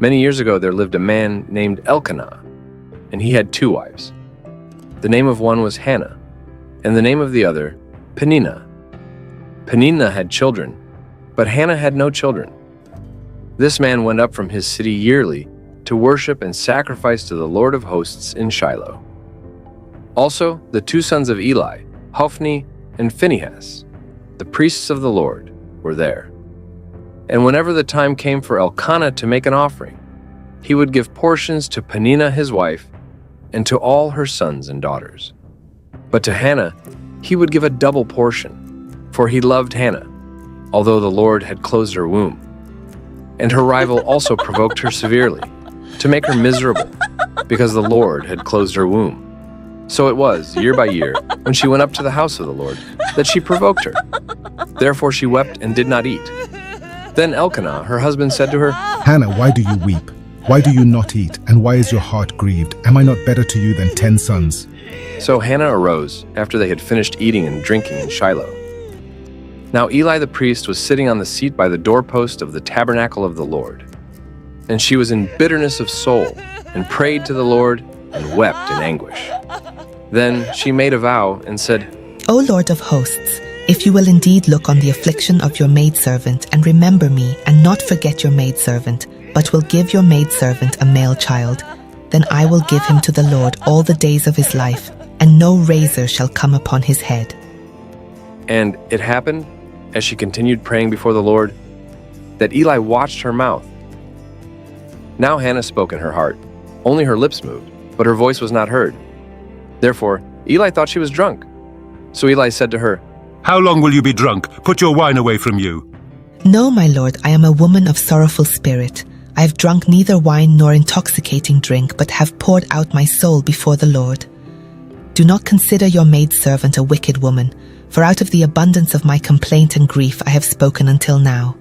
Many years ago there lived a man named Elkanah, and he had 2 wives. The name of one was Hannah, and the name of the other, Peninnah. Peninnah had children, but Hannah had no children. This man went up from his city yearly to worship and sacrifice to the Lord of hosts in Shiloh. Also, the 2 sons of Eli, Hophni and Phinehas, the priests of the Lord, were there. And whenever the time came for Elkanah to make an offering, he would give portions to Peninnah his wife and to all her sons and daughters. But to Hannah he would give a double portion, for he loved Hannah, although the Lord had closed her womb. And her rival also provoked her severely, to make her miserable, because the Lord had closed her womb. So it was, year by year, when she went up to the house of the Lord, that she provoked her. Therefore she wept and did not eat. Then Elkanah, her husband, said to her, Hannah, why do you weep? Why do you not eat? And why is your heart grieved? Am I not better to you than 10 sons? So Hannah arose, after they had finished eating and drinking in Shiloh. Now Eli the priest was sitting on the seat by the doorpost of the tabernacle of the Lord. And she was in bitterness of soul, and prayed to the Lord, and wept in anguish. Then she made a vow and said, O Lord of hosts, if you will indeed look on the affliction of your maidservant, and remember me, and not forget your maidservant, but will give your maidservant a male child, then I will give him to the Lord all the days of his life, and no razor shall come upon his head. And it happened, as she continued praying before the Lord, that Eli watched her mouth. Now Hannah spoke in her heart. Only her lips moved, but her voice was not heard. Therefore Eli thought she was drunk. So Eli said to her, How long will you be drunk? Put your wine away from you. No, my lord, I am a woman of sorrowful spirit. I have drunk neither wine nor intoxicating drink, but have poured out my soul before the Lord. Do not consider your maidservant a wicked woman, for out of the abundance of my complaint and grief I have spoken until now.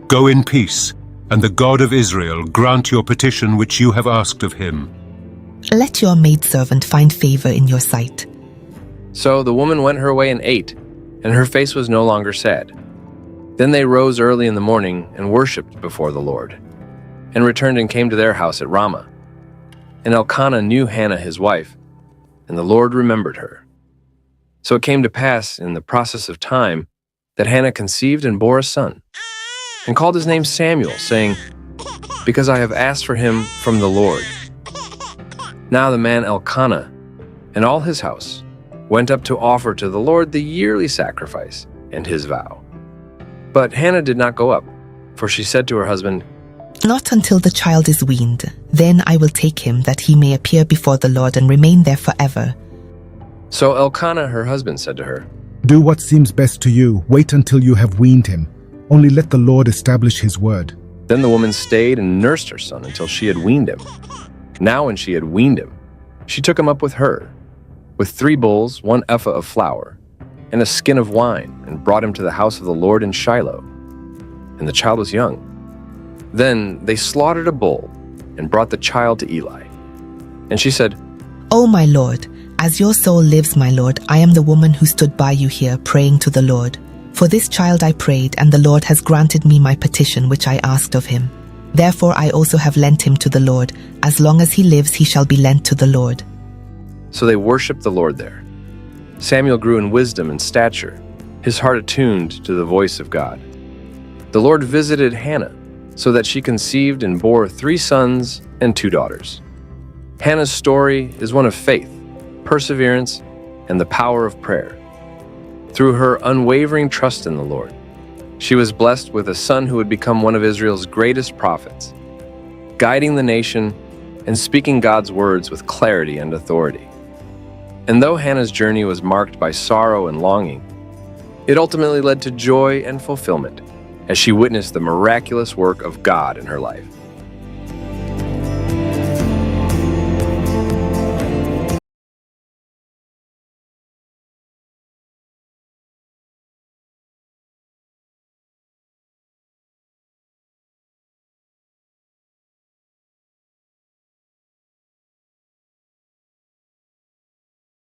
Go in peace, and the God of Israel grant your petition which you have asked of him. Let your maidservant find favor in your sight. So the woman went her way and ate, and her face was no longer sad. Then they rose early in the morning and worshipped before the Lord, and returned and came to their house at Ramah. And Elkanah knew Hannah his wife, and the Lord remembered her. So it came to pass in the process of time that Hannah conceived and bore a son, and called his name Samuel, saying, Because I have asked for him from the Lord. Now the man Elkanah and all his house went up to offer to the Lord the yearly sacrifice and his vow. But Hannah did not go up, for she said to her husband, Not until the child is weaned, then I will take him, that he may appear before the Lord and remain there forever. So Elkanah her husband said to her, Do what seems best to you. Wait until you have weaned him. Only let the Lord establish his word. Then the woman stayed and nursed her son until she had weaned him. Now when she had weaned him, she took him up with her, with 3 bulls, 1 ephah of flour, and a skin of wine, and brought him to the house of the Lord in Shiloh. And the child was young. Then they slaughtered a bull, and brought the child to Eli. And she said, O my Lord, as your soul lives, my Lord, I am the woman who stood by you here praying to the Lord. For this child I prayed, and the Lord has granted me my petition which I asked of him. Therefore I also have lent him to the Lord. As long as he lives, he shall be lent to the Lord. So they worshipped the Lord there. Samuel grew in wisdom and stature, his heart attuned to the voice of God. The Lord visited Hannah, so that she conceived and bore 3 sons and 2 daughters. Hannah's story is one of faith, perseverance, and the power of prayer. Through her unwavering trust in the Lord, she was blessed with a son who would become one of Israel's greatest prophets, guiding the nation and speaking God's words with clarity and authority. And though Hannah's journey was marked by sorrow and longing, it ultimately led to joy and fulfillment as she witnessed the miraculous work of God in her life.